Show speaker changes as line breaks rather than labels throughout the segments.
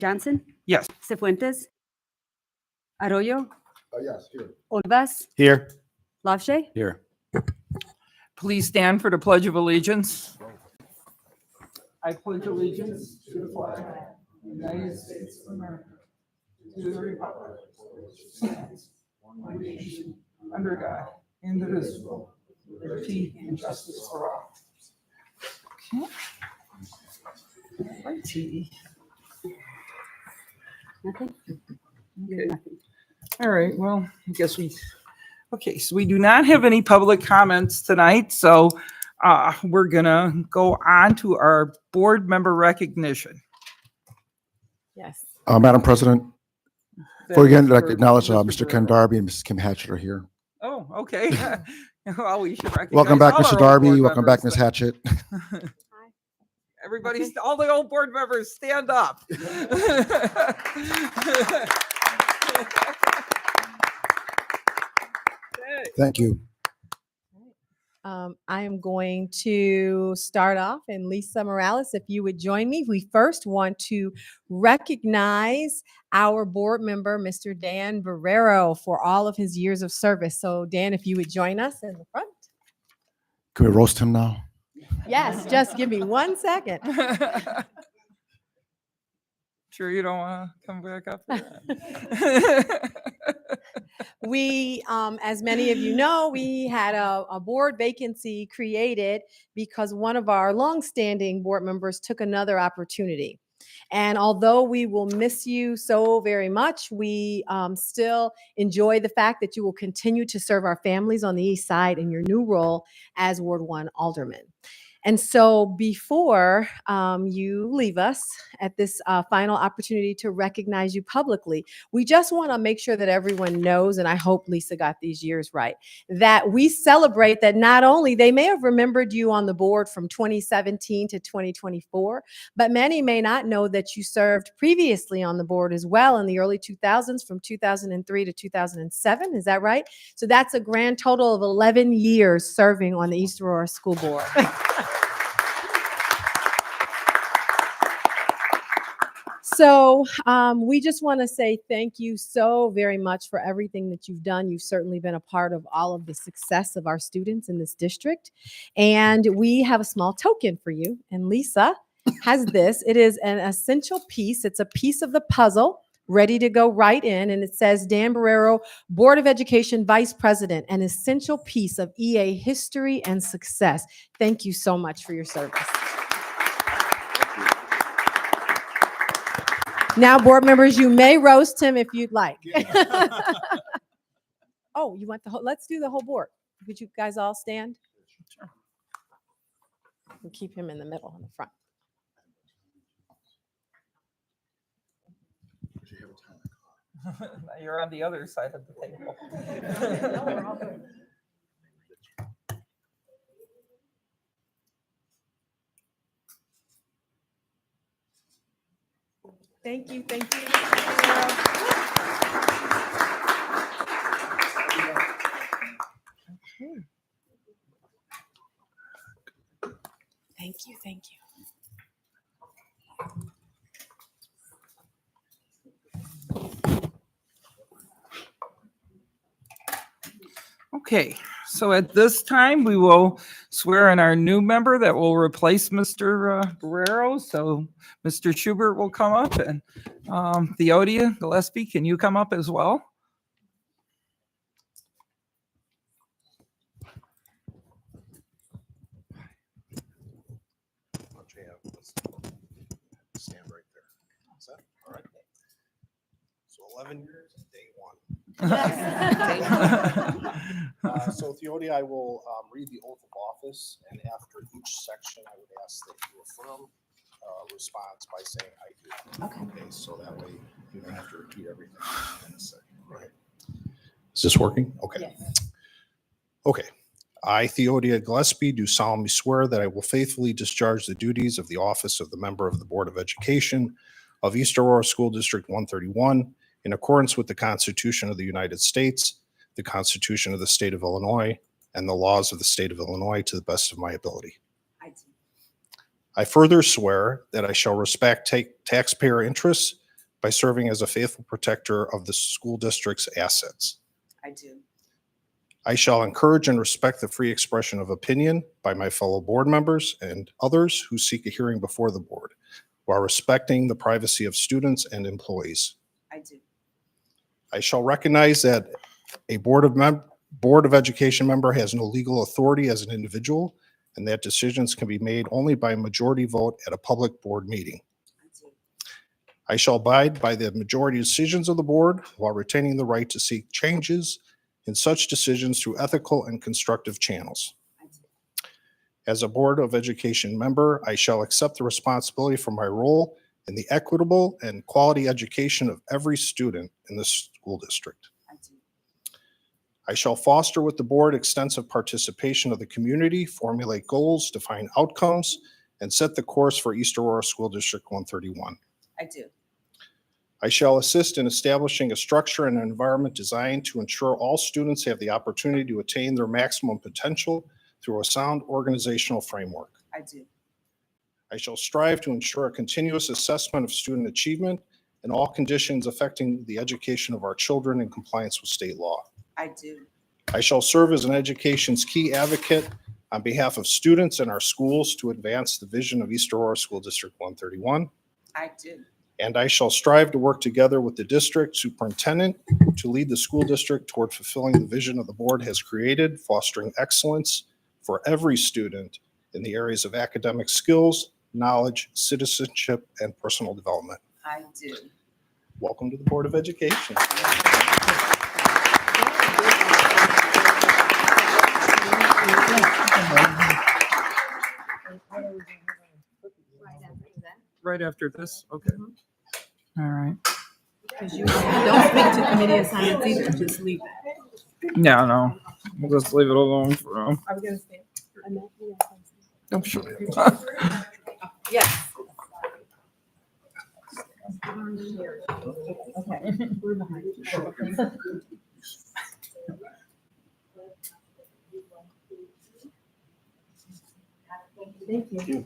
Johnson,
Yes.
Cifuentes, Arroyo,
Yes, here.
Olvas,
Here.
Lavshay.
Here.
Please stand for the Pledge of Allegiance. I pledge allegiance to the flag of the United States of America, to the republic which stands one nation under God, indivisible, with liberty and justice for all. Okay. Righty.
Nothing?
Okay.
Nothing.
All right, well, I guess okay, so we do not have any public comments tonight, so we're gonna go on to our board member recognition.
Yes.
Madam President, before again, I'd like to
For
acknowledge
Mr.
Mr. Ken
Guerrero.
Darby and Mrs. Kim Hatchett are here.
Oh, okay. Well, we should recognize
Welcome back,
all
Mr.
our old
Darby.
board
Welcome back,
members
Ms. Hatchett.
Everybody,
Okay.
all the old board members, stand up.
Thank you.
I am going to start off, and Lisa Morales, if you would join me. We first want to recognize our board member, Mr. Dan Barrero, for all of his years of service. So Dan, if you would join us in the front.
Can we roast him now?
Yes, just give me 1 second.
Sure you don't want to come back up?
We, as many of you know, we had a board vacancy created because one of our longstanding board members took another opportunity. And although we will miss you so very much, we still enjoy the fact that you will continue to serve our families on the East Side in your new role as Ward 1 Alderman. And so before you leave us at this final opportunity to recognize you publicly, we just want to make sure that everyone knows, and I hope Lisa got these years right, that we celebrate that not only they may have remembered you on the board from 2017 to 2024, but many may not know that you served previously on the board as well in the early 2000s from 2003 to 2007. Is that right? So that's a grand total of 11 years serving on the East Aurora School Board. So we just want to say thank you so very much for everything that you've done. You've certainly been a part of all of the success of our students in this district. And we have a small token for you. And Lisa has this. It is an essential piece. It's a piece of the puzzle ready to go right in. And it says, Dan Barrero, Board of Education Vice President, an essential piece of EA history and success. Thank you so much for your service. Now, board members, you may roast him if you'd like. Oh, you want the whole, let's do the whole board. Would you guys all stand?
Sure.
And keep him in the middle in the front.
You're on the other side of the table.
Thank you, thank you. Thank you, thank you.
Okay, so at this time, we will swear in our new member that will replace Mr. Barrero. So Mr. Schubert will come up, and Theodia Gillespie, can you come up as well?
Stand right there. Is that all right? So 11 years, day one. So Theodia, I will read the oath of office, and after each section, I would ask that you affirm response by saying I do. Okay, so that way you don't have to repeat everything in a second. Right. Is this working? Okay.
Yes.
Okay. I, Theodia Gillespie, do solemnly swear that I will faithfully discharge the duties of the office of the member of the Board of Education of East Aurora School District 131 in accordance with the Constitution of the United States, the Constitution of the State of Illinois, and the laws of the State of Illinois to the best of my ability. I further swear that I shall respect taxpayer interests by serving as a faithful protector of the school district's assets.
I do.
I shall encourage and respect the free expression of opinion by my fellow board members and others who seek a hearing before the board, while respecting the privacy of students and employees.
I do.
I shall recognize that a Board of Education member has no legal authority as an individual, and that decisions can be made only by a majority vote at a public board meeting.
I do.
I shall abide by the majority decisions of the board while retaining the right to seek changes in such decisions through ethical and constructive channels.
I do.
As a Board of Education member, I shall accept the responsibility for my role in the equitable and quality education of every student in the school district.
I do.
I shall foster with the board extensive participation of the community, formulate goals, define outcomes, and set the course for East Aurora School District 131.
I do.
I shall assist in establishing a structure and an environment designed to ensure all students have the opportunity to attain their maximum potential through a sound organizational framework.
I do.
I shall strive to ensure a continuous assessment of student achievement in all conditions affecting the education of our children in compliance with state law.
I do.
I shall serve as an education's key advocate on behalf of students in our schools to advance the vision of East Aurora School District 131.
I do.
And I shall strive to work together with the district superintendent to lead the school district toward fulfilling the vision of the board has created, fostering excellence for every student in the areas of academic skills, knowledge, citizenship, and personal development.
I do.
Welcome to the Board of Education.
Right after this? Okay. All right.
Because you don't speak to committee assignments either, just leave that.
Yeah, no, we'll just leave it alone for now.
Are we gonna stand?
I'm sure.
Yes. Thank you.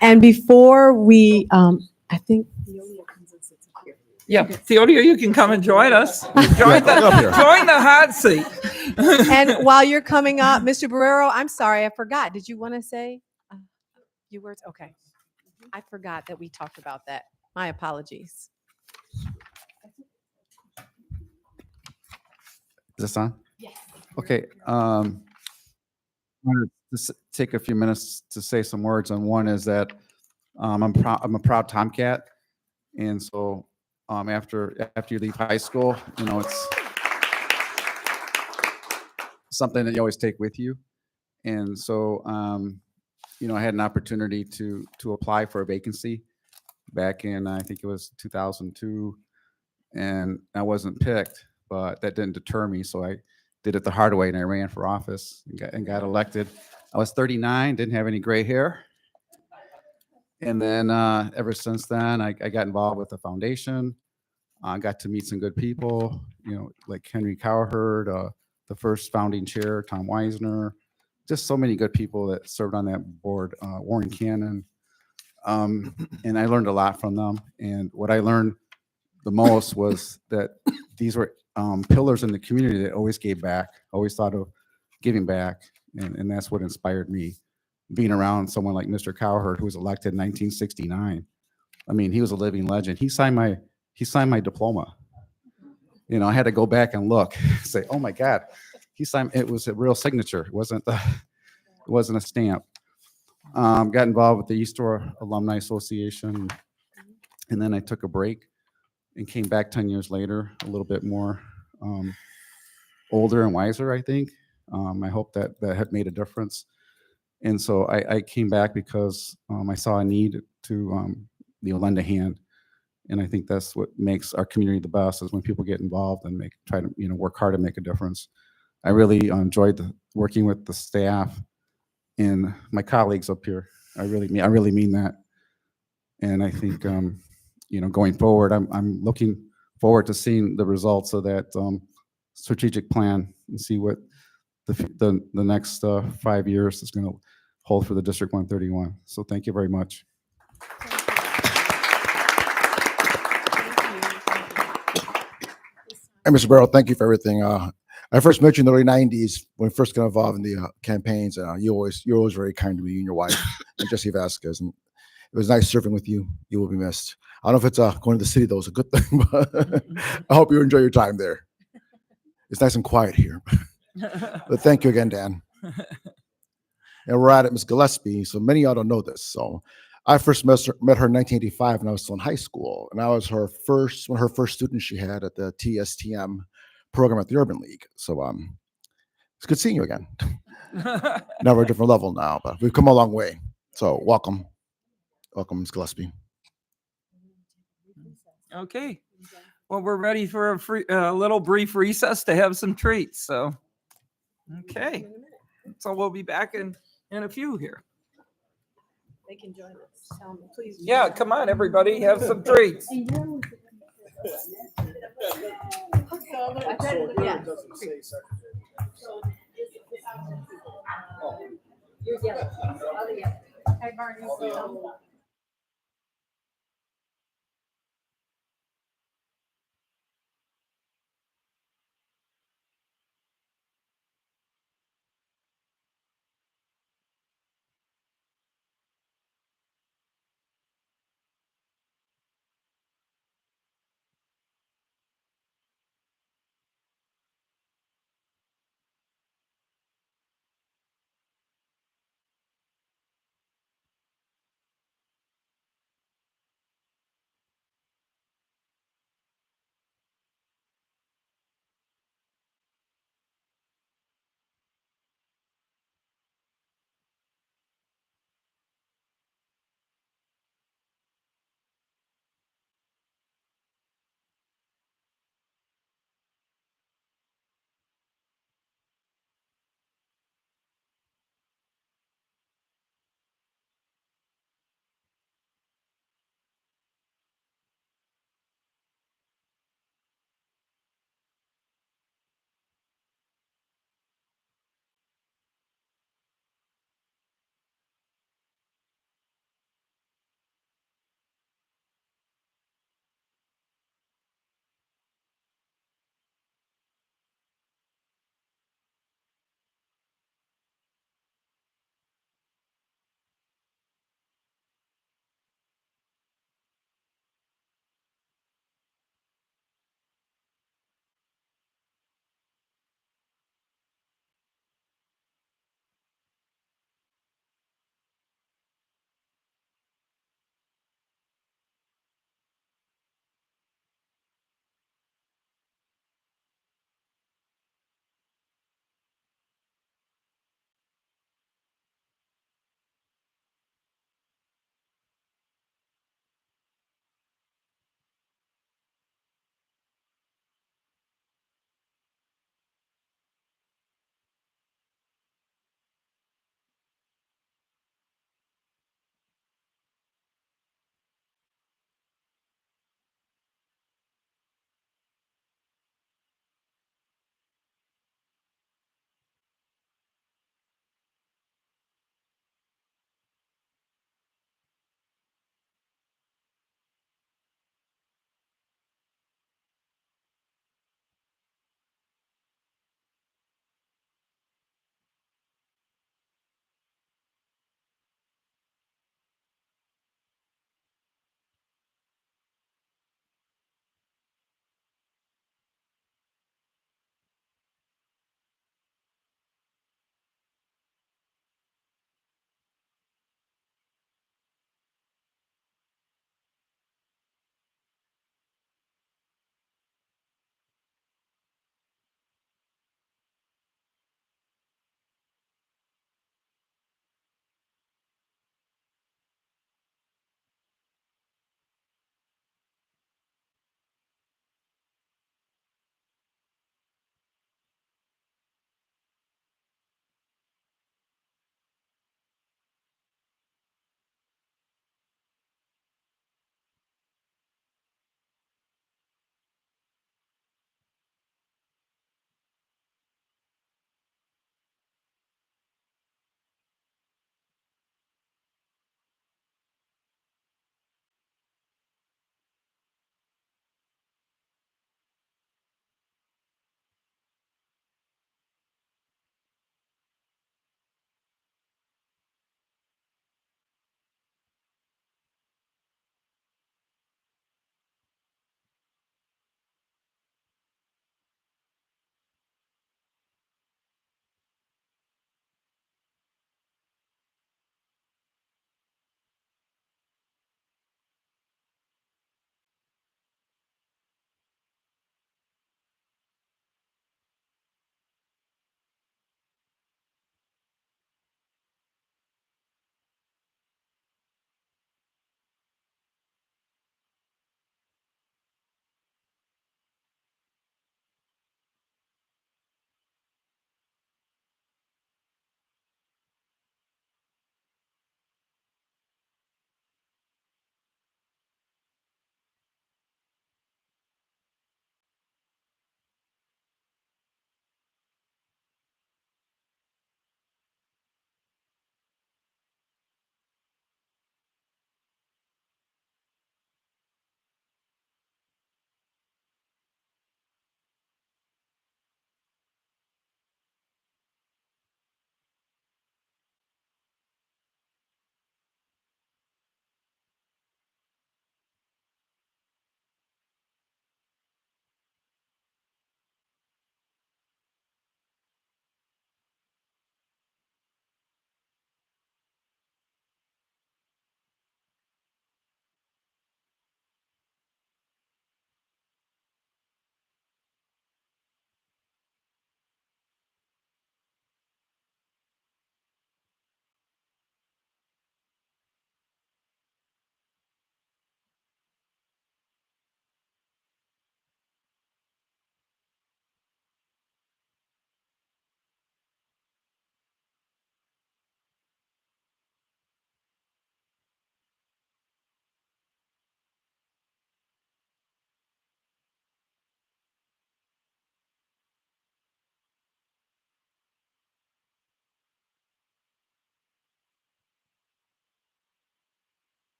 And before we, I think.
Yeah, Theodia, you can come and join us. Join
up here.
join the hot seat.
And while you're coming up, Mr. Barrero, I'm sorry, I forgot. Did you want to say a few words? Okay. I forgot that we talked about that. My apologies.
Is this on?
Yes.
Okay. I wanted to take a few minutes to say some words. And one is that I'm a proud Tomcat, and so after you leave high school, you know, it's something that you always take with you. And so you know, I had an opportunity to apply for a vacancy back in, I think it was 2002, and I wasn't picked, but that didn't deter me. So I did it the hard way, and I ran for office and got elected. I was 39, didn't have any gray hair. And then ever since then, I got involved with the foundation. I got to meet some good people, you know, like Henry Cowherd, the first founding chair, Tom Weisner, just so many good people that served on that board, Warren Cannon. And I learned a lot from them. And what I learned the most was that these were pillars in the community that always gave back, always thought of giving back. And that's what inspired me, being around someone like Mr. Cowherd, who was elected in 1969. I mean, he was a living legend. He signed my diploma. You know, I had to go back and look, say, oh my God, he signed, it was a real signature. It wasn't a stamp. Got involved with the East Aurora Alumni Association, and then I took a break and came back 10 years later, a little bit more older and wiser, I think. I hope that had made a difference. And so I came back because I saw a need to lend a hand. And I think that's what makes our community the best, is when people get involved and try to work hard and make a difference. I really enjoyed working with the staff and my colleagues up here. I really mean that. And I think going forward, I'm looking forward to seeing the results of that strategic plan and see what the next 5 years is going to hold for the District 131. So thank you very much.
And Mr. Barrow, thank you for everything. I first met you in the early '90s when we first got involved in the campaigns. You're always very kind to me and your wife and Jesse Vasquez. And it was nice serving with you. You will be missed. I don't know if it's going to the city though is a good thing, but I hope you enjoy your time there. It's nice and quiet here. But thank you again, Dan. And we're at Ms. Gillespie. So many of y'all don't know this. So I first met her in 1985 when I was still in high school. And I was one of her first students she had at the TSTM program at the Urban League. So it's good seeing you again. Now we're at a different level now, but we've come a long way. So welcome. Welcome, Ms. Gillespie.
Okay. Well, we're ready for a little brief recess to have some treats. So, okay. So we'll be back in a few here.
They can join us. Tell them, please.
Yeah, come on, everybody, have some treats.
Yeah. Yours yellow. Other yellow. Hey, Barney, so-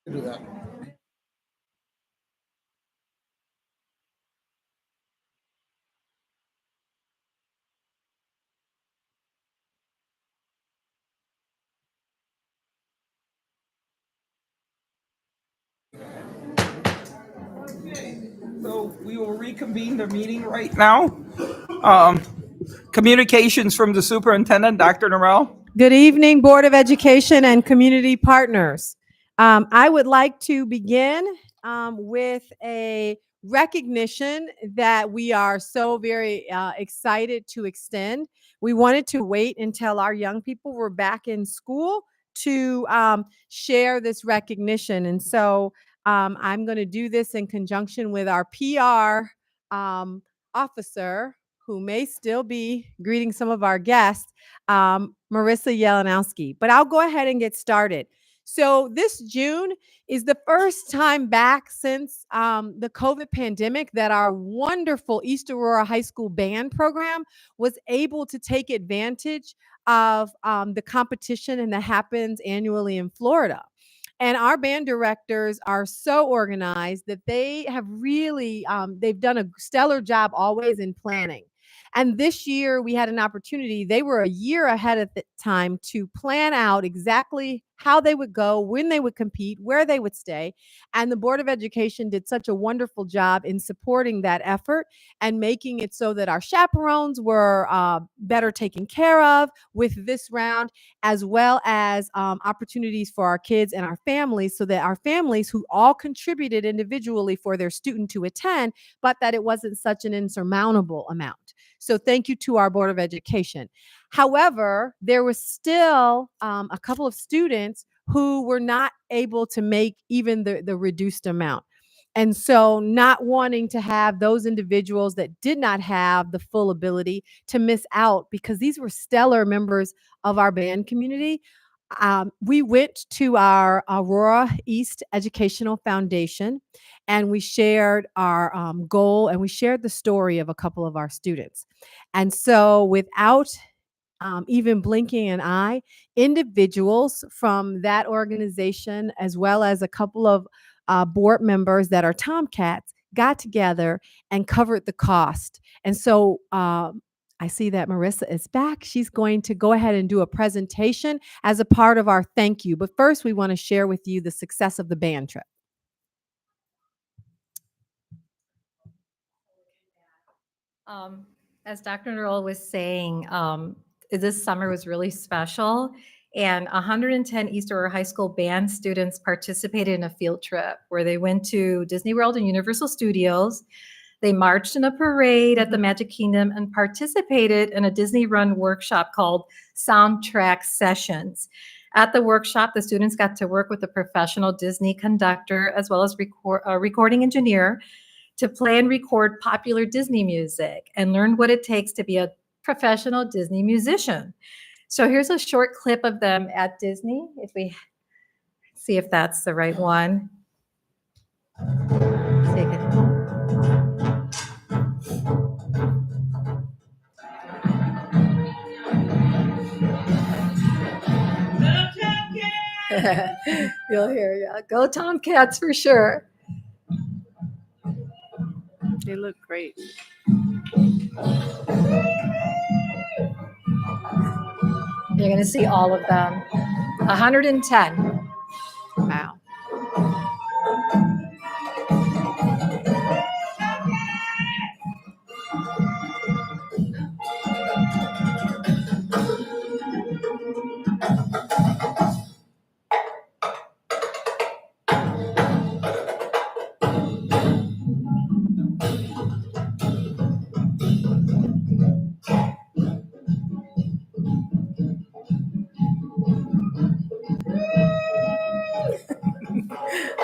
Do that.
So we will reconvene the meeting right now. Um, Communications from the superintendent, Dr. Norrell.
Good evening, Board of Education and community partners. I would like to begin with a recognition that we are so very excited to extend. We wanted to wait until our young people were back in school to share this recognition. And so I'm going to do this in conjunction with our PR officer, who may still be greeting some of our guests, Marissa Yelanowski. But I'll go ahead and get started. So this June is the first time back since the COVID pandemic that our wonderful East Aurora High School band program was able to take advantage of the competition and that happens annually in Florida. And our band directors are so organized that they have really they've done a stellar job always in planning. And this year we had an opportunity. They were a year ahead of the time to plan out exactly how they would go, when they would compete, where they would stay. And the Board of Education did such a wonderful job in supporting that effort and making it so that our chaperones were better taken care of with this round, as well as opportunities for our kids and our families, so that our families who all contributed individually for their student to attend, but that it wasn't such an insurmountable amount. So thank you to our Board of Education. However, there was still a couple of students who were not able to make even the reduced amount. And so not wanting to have those individuals that did not have the full ability to miss out, because these were stellar members of our band community, we went to our Aurora East Educational Foundation and we shared our goal, and we shared the story of a couple of our students. And so without even blinking an eye, individuals from that organization, as well as a couple of board members that are Tomcats, got together and covered the cost. And so I see that Marissa is back. She's going to go ahead and do a presentation as a part of our thank you. But first, we want to share with you the success of the band trip.
As Dr. Norrell was saying, this summer was really special, and 110 East Aurora High School band students participated in a field trip where they went to Disney World and Universal Studios. They marched in a parade at the Magic Kingdom and participated in a Disney-run workshop called Soundtrack Sessions. At the workshop, the students got to work with a professional Disney conductor as well as recording engineer to play and record popular Disney music and learn what it takes to be a professional Disney musician. So here's a short clip of them at Disney, if we see if that's the right one. Take it. You'll hear, yeah, go Tomcats for sure.
They look great.
You're going to see all of them. 110.
Wow.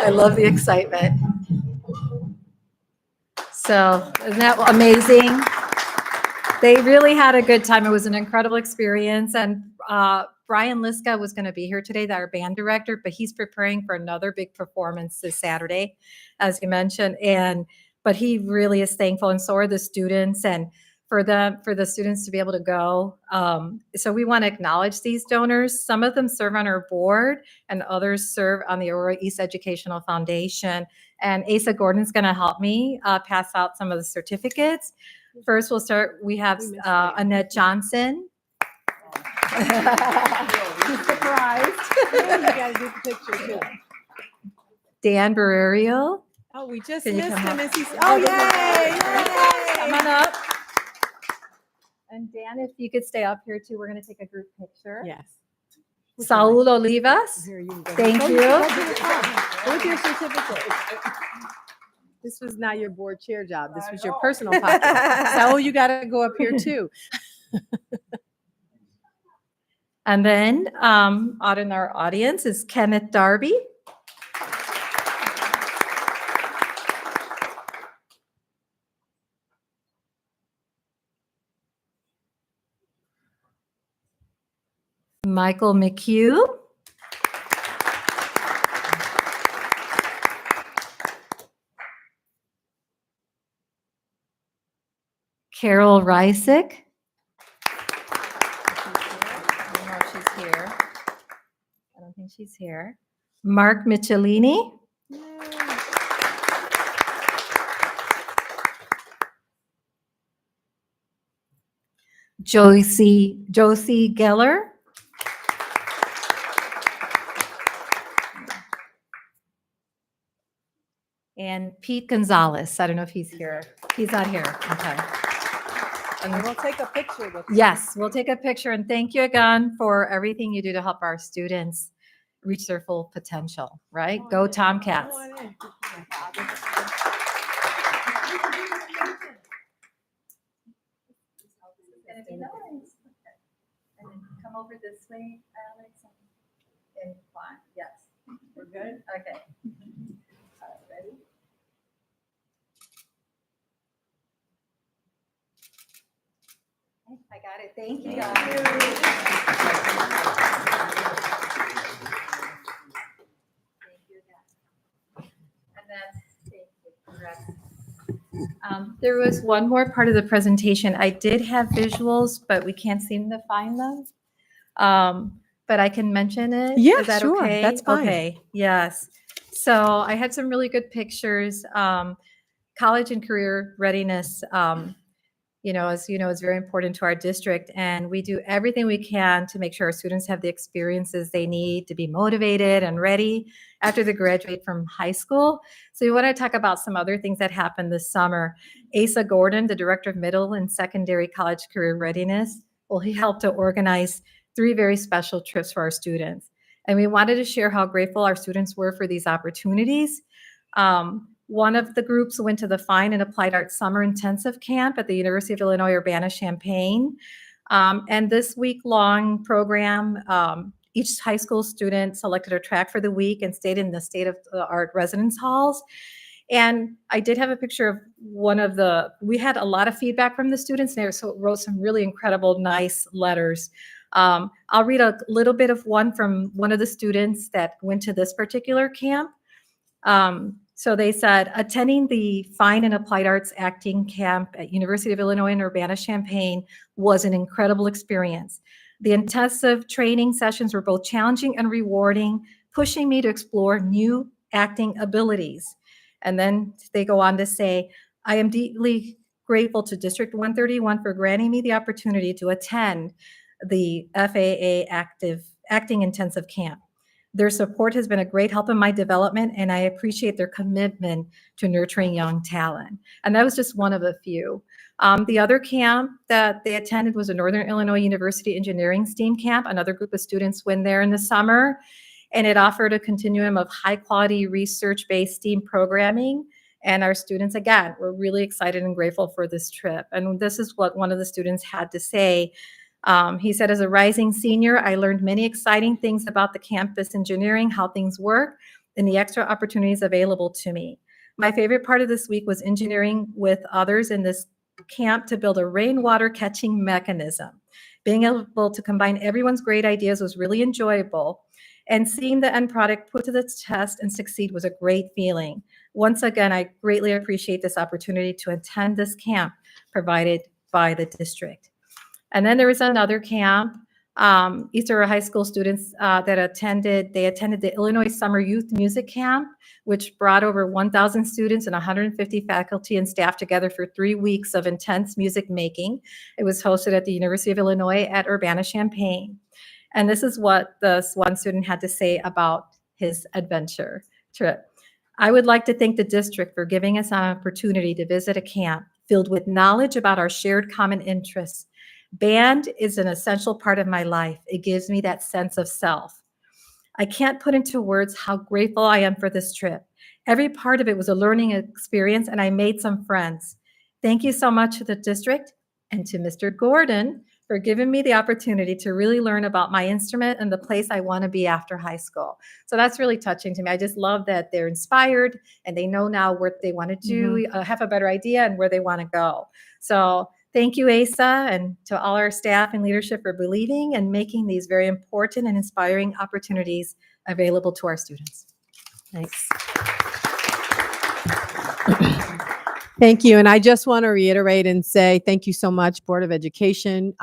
I love the excitement. So isn't that amazing? They really had a good time. It was an incredible experience. And Brian Liska was going to be here today, our band director, but he's preparing for another big performance this Saturday, as you mentioned. But he really is thankful, and so are the students. And for the students to be able to go. So we want to acknowledge these donors. Some of them serve on our board and others serve on the Aurora East Educational Foundation. And Asa Gordon's going to help me pass out some of the certificates. First, we'll start. We have Annette Johnson.
Surprised. You gotta do the picture too.
Dan Barrerio.
Oh, we just
Can you
missed
come
him.
up?
Is he? Oh, yay!
Come on up. And Dan, if you could stay up here too, we're going to take a group picture.
Yes.
Saul Olivas.
Here, you can go.
Thank
Oh,
you.
Where's your certificate? This was not your board chair job. This was your personal pocket. Saul, you got to go up here too.
And then out in our audience is Kenneth Darby. Michael McHugh. Carol Reisick. I don't know if she's here. I don't think she's here. Mark Michelini. Josie Geller. And Pete Gonzalez. I don't know if he's here. He's not here. Okay.
And we'll take a picture with you.
Yes, we'll take a picture. And thank you again for everything you do to help our students reach their full potential, right? Go Tomcats.
Come on in.
Come over this way, Alex. And fine. Yes.
We're good?
Okay. All right, ready? I got it. Thank you, guys. Thank you again. And then, thank you. Congrats. There was one more part of the presentation. I did have visuals, but we can't seem to find them. But I can mention it.
Yeah,
Is that
sure.
okay?
That's fine.
Okay. Yes. So I had some really good pictures. College and career readiness, as you know, is very important to our district, and we do everything we can to make sure our students have the experiences they need to be motivated and ready after they graduate from high school. So we want to talk about some other things that happened this summer. Asa Gordon, the Director of Middle and Secondary College Career Readiness, he helped to organize 3 very special trips for our students. And we wanted to share how grateful our students were for these opportunities. One of the groups went to the Fine and Applied Arts Summer Intensive Camp at the University of Illinois Urbana-Champaign. And this week-long program, each high school student selected a track for the week and stayed in the state-of-the-art residence halls. And I did have a picture of we had a lot of feedback from the students, and they wrote some really incredible, nice letters. I'll read a little bit of one from one of the students that went to this particular camp. So they said, attending the Fine and Applied Arts Acting Camp at University of Illinois in Urbana-Champaign was an incredible experience. The intensive training sessions were both challenging and rewarding, pushing me to explore new acting abilities. And then they go on to say, I am deeply grateful to District 131 for granting me the opportunity to attend the FAA Acting Intensive Camp. Their support has been a great help in my development, and I appreciate their commitment to nurturing young talent. And that was just one of a few. The other camp that they attended was a Northern Illinois University Engineering STEAM camp. Another group of students went there in the summer, and it offered a continuum of high-quality research-based STEAM programming. And our students, again, were really excited and grateful for this trip. And this is what one of the students had to say. He said, as a rising senior, I learned many exciting things about the campus engineering, how things work, and the extra opportunities available to me. My favorite part of this week was engineering with others in this camp to build a rainwater catching mechanism. Being able to combine everyone's great ideas was really enjoyable, and seeing the end product put to the test and succeed was a great feeling. Once again, I greatly appreciate this opportunity to attend this camp provided by the district. And then there was another camp, East Aurora High School students that attended the Illinois Summer Youth Music Camp, which brought over 1,000 students and 150 faculty and staff together for 3 weeks of intense music making. It was hosted at the University of Illinois at Urbana-Champaign. And this is what this one student had to say about his adventure trip. I would like to thank the district for giving us an opportunity to visit a camp filled with knowledge about our shared common interests. Band is an essential part of my life. It gives me that sense of self. I can't put into words how grateful I am for this trip. Every part of it was a learning experience, and I made some friends. Thank you so much to the district and to Mr. Gordon for giving me the opportunity to really learn about my instrument and the place I want to be after high school. So that's really touching to me. I just love that they're inspired and they know now what they want to do, have a better idea and where they want to go. So thank you, ASA, and to all our staff and leadership for believing and making these very important and inspiring opportunities available to our students. Thanks.
Thank you. And I just want to reiterate and say thank you so much, Board of Education.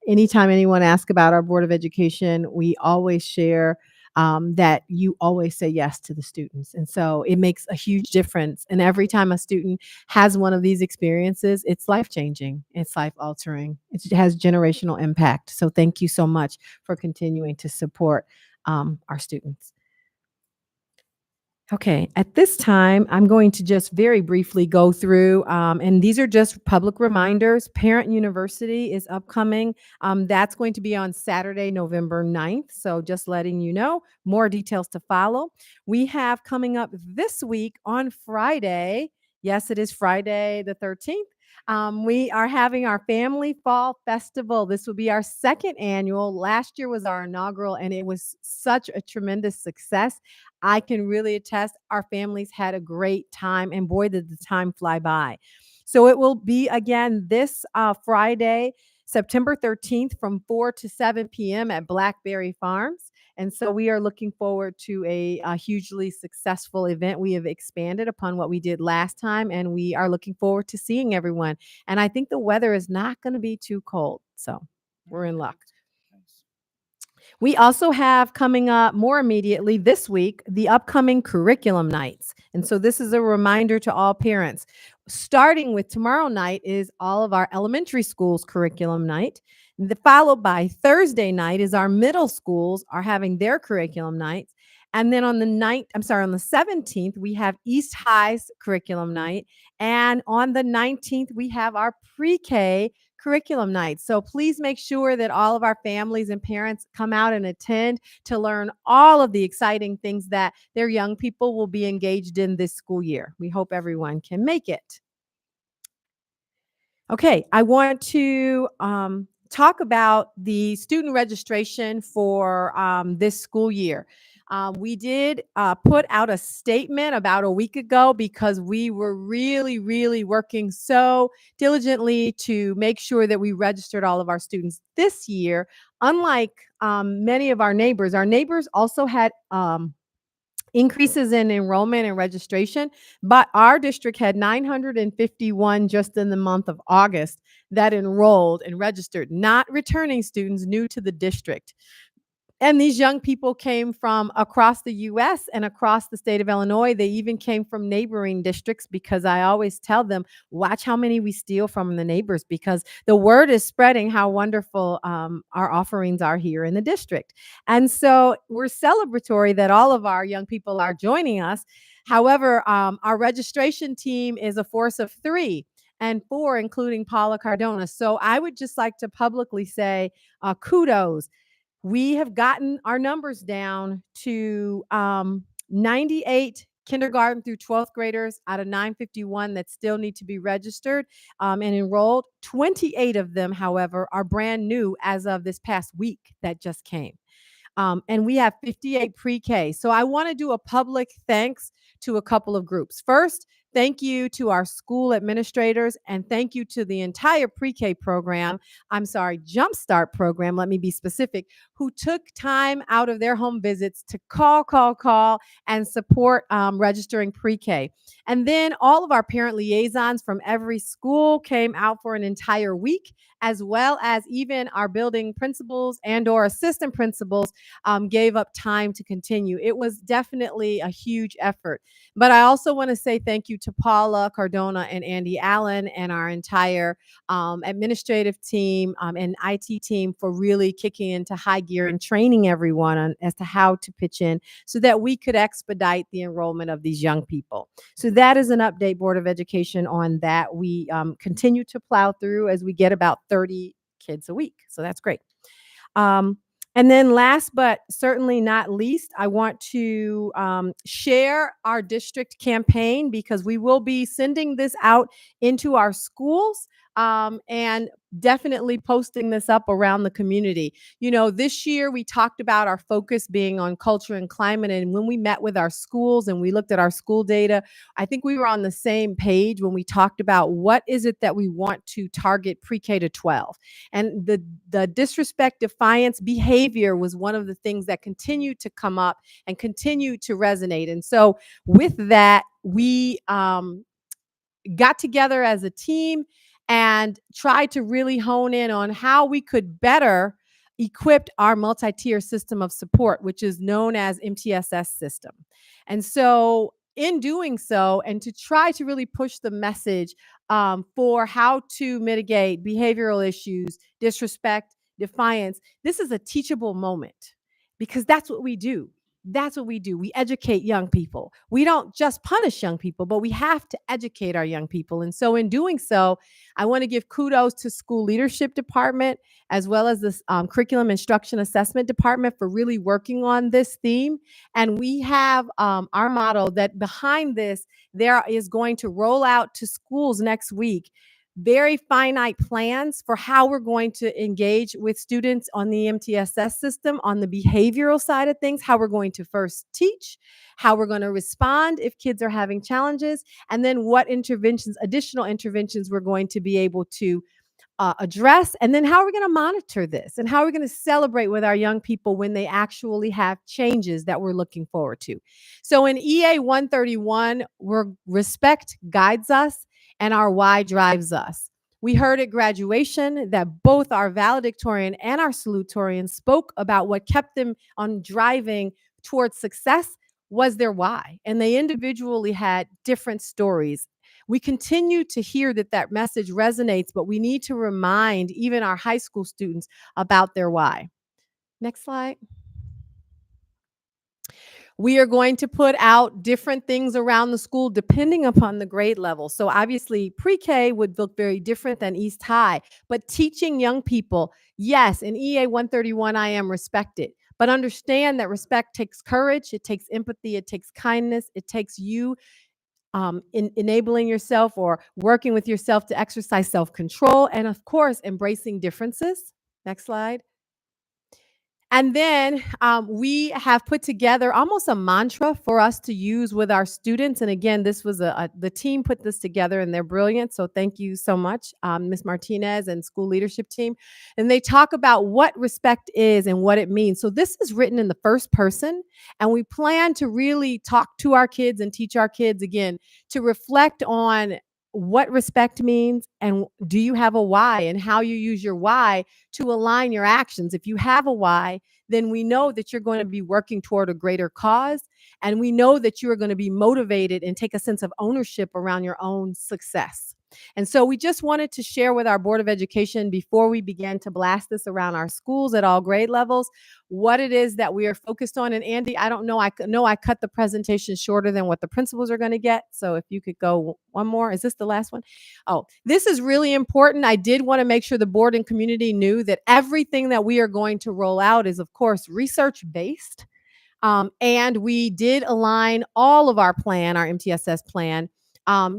Anytime anyone asks about our Board of Education, we always share that you always say yes to the students. And so it makes a huge difference. And every time a student has one of these experiences, it's life-changing, it's life-altering, it has generational impact. So thank you so much for continuing to support our students. Okay, at this time, I'm going to just very briefly go through, and these are just public reminders. Parent University is upcoming. That's going to be on Saturday, November 9th. So just letting you know, more details to follow. We have coming up this week on Friday. Yes, it is Friday the 13th. We are having our Family Fall Festival. This will be our second annual. Last year was our inaugural, and it was such a tremendous success. I can really attest our families had a great time, and boy, did the time fly by. So it will be again this Friday, September 13th from 4 to 7 p.m. at Blackberry Farms. And so we are looking forward to a hugely successful event. We have expanded upon what we did last time, and we are looking forward to seeing everyone. And I think the weather is not going to be too cold. So we're in luck. We also have coming up more immediately this week, the upcoming curriculum nights. And so this is a reminder to all parents. Starting with tomorrow night is all of our elementary schools curriculum night. Followed by Thursday night is our middle schools are having their curriculum nights. And then on the 17th, we have East High's curriculum night. And on the 19th, we have our pre-K curriculum night. So please make sure that all of our families and parents come out and attend to learn all of the exciting things that their young people will be engaged in this school year. We hope everyone can make it. Okay, I want to talk about the student registration for this school year. We did put out a statement about a week ago because we were really working so diligently to make sure that we registered all of our students this year. Unlike many of our neighbors also had increases in enrollment and registration, but our district had 951 just in the month of August that enrolled and registered, not returning students new to the district. And these young people came from across the U.S. and across the state of Illinois. They even came from neighboring districts because I always tell them, watch how many we steal from the neighbors because the word is spreading how wonderful our offerings are here in the district. And so we're celebratory that all of our young people are joining us. However, our registration team is a force of 3 and 4, including Paula Cardona. So I would just like to publicly say kudos. We have gotten our numbers down to 98 kindergarten through 12th graders out of 951 that still need to be registered and enrolled. 28 of them, however, are brand new as of this past week that just came. And we have 58 pre-K. So I want to do a public thanks to a couple of groups. First, Thank you to our school administrators, and thank you to the entire pre-K program. I'm sorry, Jumpstart program, let me be specific, who took time out of their home visits to call, and support registering pre-K. And then all of our parent liaisons from every school came out for an entire week, as well as even our building principals and or assistant principals gave up time to continue. It was definitely a huge effort. But I also want to say thank you to Paula Cardona and Andy Allen and our entire administrative team and IT team for really kicking into high gear and training everyone on, as to how to pitch in so that we could expedite the enrollment of these young people. So that is an update, Board of Education, on that. We continue to plow through as we get about 30 kids a week. So that's great. And then last but certainly not least, I want to share our district campaign because we will be sending this out into our schools and definitely posting this up around the community. You know, this year we talked about our focus being on culture and climate. And when we met with our schools and we looked at our school data, I think we were on the same page when we talked about what is it that we want to target pre-K to 12. And the disrespect, defiance, behavior was one of the things that continued to come up and continue to resonate. And so with that, we got together as a team and tried to really hone in on how we could better equip our multi-tier system of support, which is known as MTSS system. And so in doing so, and to try to really push the message for how to mitigate behavioral issues, disrespect, defiance, this is a teachable moment because that's what we do. That's what we do. We educate young people. We don't just punish young people, but we have to educate our young people. And so in doing so, I want to give kudos to school leadership department as well as the curriculum instruction assessment department for really working on this theme. And we have our model that behind this, there is going to roll out to schools next week very finite plans for how we're going to engage with students on the MTSS system, on the behavioral side of things, how we're going to first teach, how we're going to respond if kids are having challenges, and then what interventions, additional interventions we're going to be able to address, and then how are we going to monitor this and how are we going to celebrate with our young people when they actually have changes that we're looking forward to. So in EA 131, respect guides us and our why drives us. We heard at graduation that both our valedictorian and our salutatorian spoke about what kept them on driving towards success was their why, and they individually had different stories. We continue to hear that message resonates, but we need to remind even our high school students about their why. Next slide. We are going to put out different things around the school depending upon the grade level. So obviously pre-K would look very different than East High, but teaching young people, yes, in EA 131, I am respected. But understand that respect takes courage, it takes empathy, it takes kindness, it takes you enabling yourself or working with yourself to exercise self-control, and of course, embracing differences. Next slide. And then we have put together almost a mantra for us to use with our students. And again, this was the team put this together and they're brilliant. So thank you so much, Ms. Martinez and school leadership team. And they talk about what respect is and what it means. So this is written in the first person. And we plan to really talk to our kids and teach our kids again to reflect on what respect means and do you have a why and how you use your why to align your actions. If you have a why, then we know that you're going to be working toward a greater cause. And we know that you are going to be motivated and take a sense of ownership around your own success. And so we just wanted to share with our Board of Education before we began to blast this around our schools at all grade levels, what it is that we are focused on. And Andy, I don't know, I cut the presentation shorter than what the principals are going to get. So if you could go one more, is this the last one? Oh, this is really important. I did want to make sure the board and community knew that everything that we are going to roll out is, of course, research-based. And we did align all of our plan, our MTSS plan,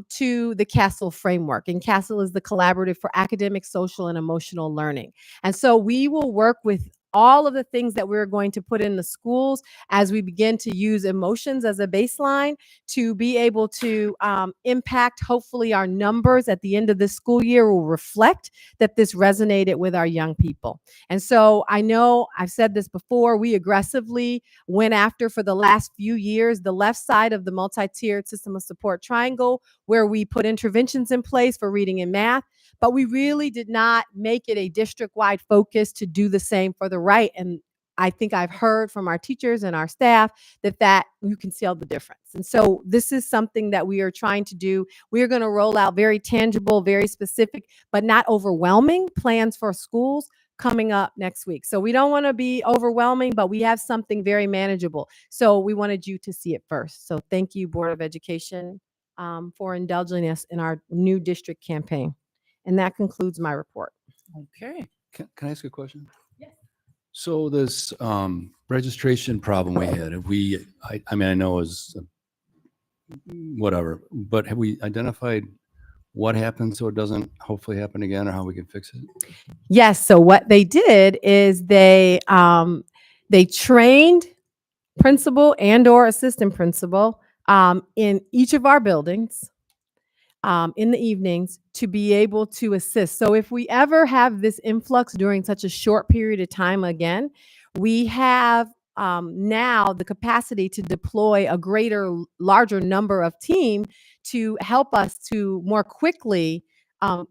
to the CASEL framework. And CASEL is the Collaborative for Academic, Social, and Emotional Learning. And so we will work with all of the things that we're going to put in the schools as we begin to use emotions as a baseline to be able to impact, hopefully, our numbers at the end of this school year will reflect that this resonated with our young people. And so I know I've said this before, we aggressively went after for the last few years the left side of the multi-tiered system of support triangle, where we put interventions in place for reading and math, but we really did not make it a district-wide focus to do the same for the right. And I think I've heard from our teachers and our staff that you can see all the difference. And so this is something that we are trying to do. We are going to roll out very tangible, very specific, but not overwhelming plans for schools coming up next week. So we don't want to be overwhelming, but we have something very manageable. So we wanted you to see it first. So thank you, Board of Education, for indulging us in our new district campaign. And that concludes my report.
Okay.
Can I ask a question?
Yes.
So this registration problem we had, I mean, I know is whatever, but have we identified what happened so it doesn't hopefully happen again, or how we can fix it?
Yes. So what they did is they trained principal and or assistant principal in each of our buildings in the evenings to be able to assist. So if we ever have this influx during such a short period of time again, we have now the capacity to deploy a larger number of team to help us to more quickly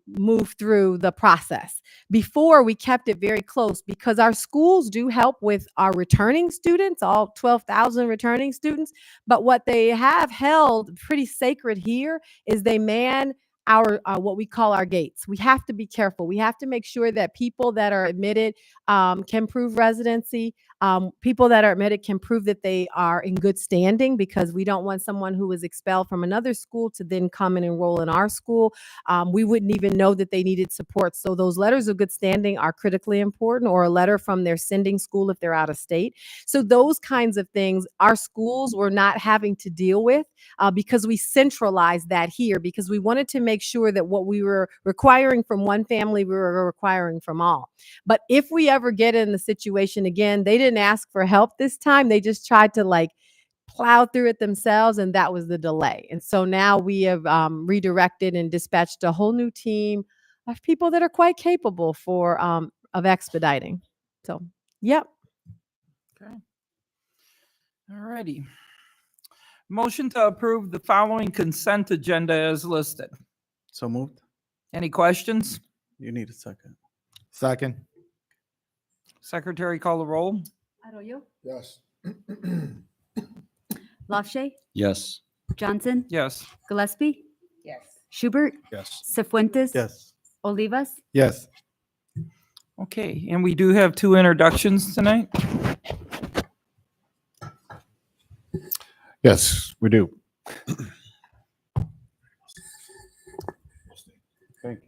move through the process. Before, we kept it very close because our schools do help with our returning students, all 12,000 returning students. But what they have held pretty sacred here is they man our what we call our gates. We have to be careful. We have to make sure that people that are admitted can prove residency. People that are admitted can prove that they are in good standing, because we don't want someone who was expelled from another school to then come and enroll in our school. We wouldn't even know that they needed support. So those letters of good standing are critically important, or a letter from their sending school if they're out of state. So those kinds of things our schools were not having to deal with because we centralized that here, because we wanted to make sure that what we were requiring from one family, we were requiring from all. But if we ever get in the situation again, they didn't ask for help this time. They just tried to plow through it themselves, and that was the delay. And so now we have redirected and dispatched a whole new team of people that are quite capable of expediting. So, yep.
Okay. All righty. Motion to approve the following consent agenda as listed.
So moved.
Any questions?
You need a second.
Second.
Secretary, call the roll.
Arroyo,
Yes.
LaShay,
Yes.
Johnson,
Yes.
Gillespie,
Yes.
Schubert,
Yes.
Cefuentes,
Yes.
Olivas.
Yes.
Okay, and we do have 2 introductions tonight.
Yes, we do.
Thank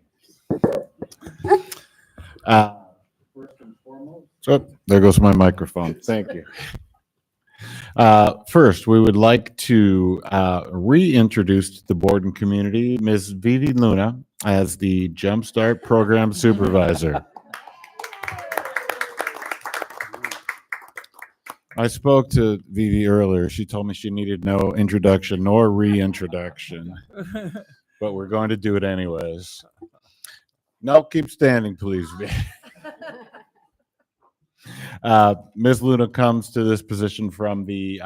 So there goes my microphone. Thank you. First, we would like to reintroduce to the board and community Ms. Vivi Luna as the Jumpstart Program Supervisor. I spoke to Vivi earlier. She told me she needed no introduction nor reintroduction, but we're going to do it anyways. No, keep standing, please. Ms. Luna comes to this position from the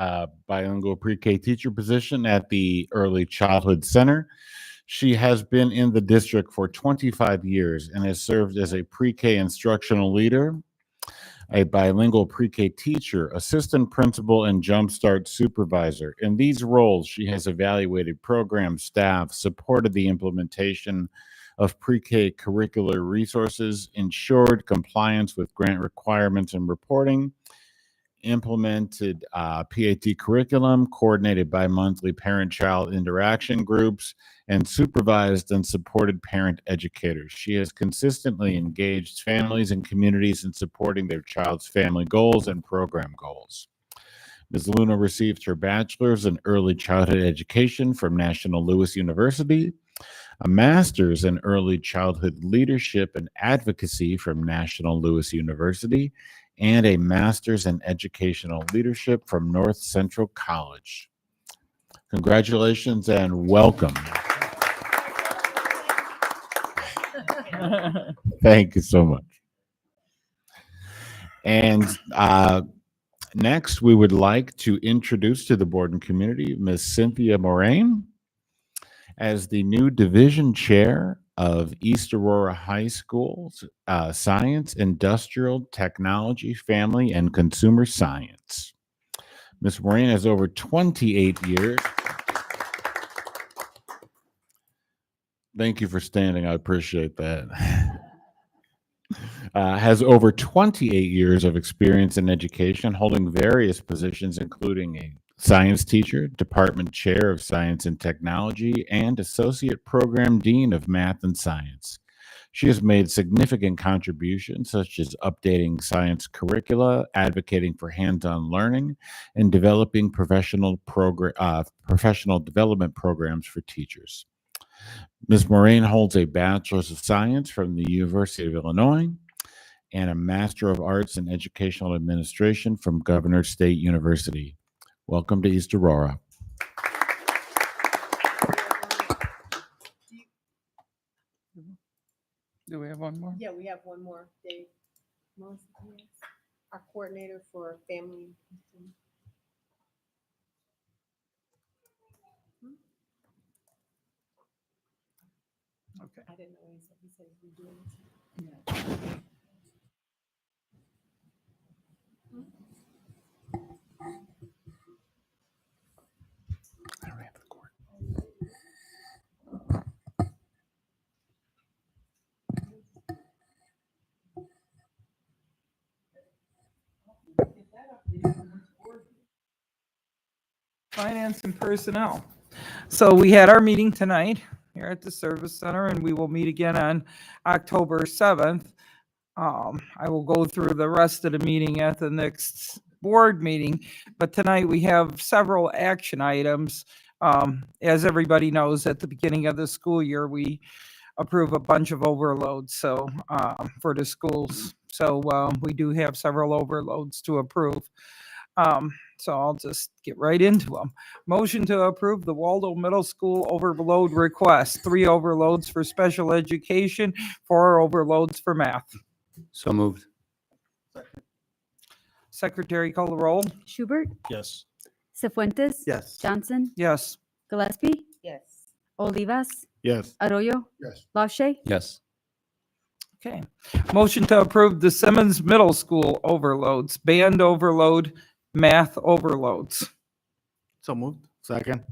bilingual pre-K teacher position at the Early Childhood Center. She has been in the district for 25 years and has served as a pre-K instructional leader, a bilingual pre-K teacher, assistant principal, and Jumpstart supervisor. In these roles, she has evaluated program staff, supported the implementation of pre-K curricular resources, ensured compliance with grant requirements and reporting, implemented PAT curriculum, coordinated bi-monthly parent-child interaction groups, and supervised and supported parent educators. She has consistently engaged families and communities in supporting their child's family goals and program goals. Ms. Luna received her bachelor's in early childhood education from National Louis University, a master's in early childhood leadership and advocacy from National Louis University,
and a master's in educational leadership from North Central College. Congratulations and welcome. Thank you so much. And next, we would like to introduce to the board and community Ms. Cynthia Moraine as the new division chair of East Aurora High School's Science, Industrial Technology, Family, and Consumer Science. Ms. Moraine has over 28 years. Thank you for standing. I appreciate that. Has over 28 years of experience in education, holding various positions, including a science teacher, department chair of science and technology, and associate program dean of math and science. She has made significant contributions, such as updating science curricula, advocating for hands-on learning, and developing professional development programs for teachers. Ms. Moraine holds a Bachelor's of Science from the University of Illinois and a Master of Arts in Educational Administration from Governor State University. Welcome to East Aurora.
Do we have one more?
Yeah, we have one more, Dave. Our coordinator for family.
Okay.
I didn't know he said he'd be doing this.
Finance and Personnel. So we had our meeting tonight here at the Service Center, and we will meet again on October 7th. I will go through the rest of the meeting at the next board meeting, but tonight we have several action items. As everybody knows, at the beginning of the school year, we approve a bunch of overloads, so for the schools. So we do have several overloads to approve. So I'll just get right into them. Motion to approve the Waldo Middle School overload request. 3 overloads for special education, 4 overloads for math.
So moved.
Secretary call the roll.
Schubert,
Yes.
Cefuentes.
Yes.
Johnson,
Yes.
Gillespie,
Yes.
Olivas,
Yes.
Arroyo,
Yes.
LaShay,
Yes.
Okay. Motion to approve the Simmons Middle School overloads, band overload, math overloads.
So moved.
Second.